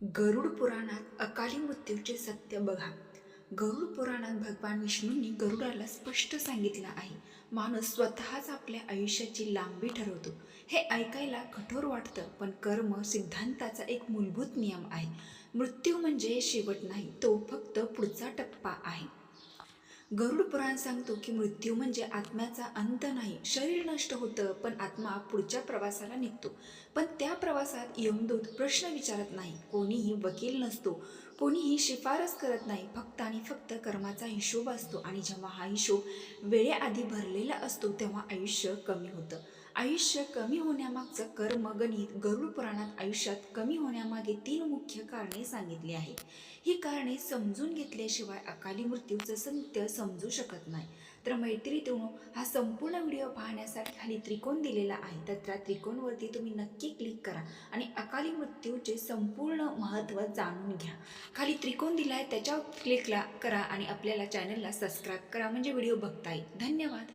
गरुड पुराणात अकाली मृत्यूचे सत्य बघा. गरुड पुराणात भगवान विष्णूंनी गरुडाला स्पष्ट सांगितलं आहे, माणूस स्वतःच आपल्या आयुष्याची लांबी ठरवतो. हे ऐकायला कठोर वाटतं, पण कर्म सिद्धांताचा एक मूलभूत नियम आहे. मृत्यू म्हणजे शेवट नाही, तो फक्त पुढचा टप्पा आहे. गरुड पुराण सांगतो की मृत्यू म्हणजे आत्म्याचा अंत नाही. शरीर नष्ट होतं, पण आत्मा पुढच्या प्रवासाला निघतो. पण त्या प्रवासात यमदूत प्रश्न विचारत नाही, कोणीही वकील नसतो, कोणीही शिफारस करत नाही. फक्त आणि फक्त कर्माचा हिशोब असतो. आणि जेव्हा हा हिशोब वेळेआधी भरलेला असतो, तेव्हा आयुष्य कमी होतं. आयुष्य कमी होण्यामागचं कर्मगणित गरुड पुराणात आयुष्यात कमी होण्यामागे 3 मुख्य कारणे सांगितली आहेत. ही कारणे समजून घेतल्याशिवाय अकाली मृत्यूचं सत्य समजू शकत नाही. तर मैत्रिणींनो, हा संपूर्ण व्हिडिओ पाहण्यासाठी खाली त्रिकोण दिलेला आहे, तर त्या त्रिकोणवरती तुम्ही नक्की क्लिक करा आणि अकाली मृत्यूचे संपूर्ण महत्त्व जाणून घ्या. खाली त्रिकोण दिला आहे, त्याच्यावर क्लिक करा आणि आपल्याला चॅनलला सबस्क्राईब करा, म्हणजे व्हिडिओ बघता येईल. धन्यवाद.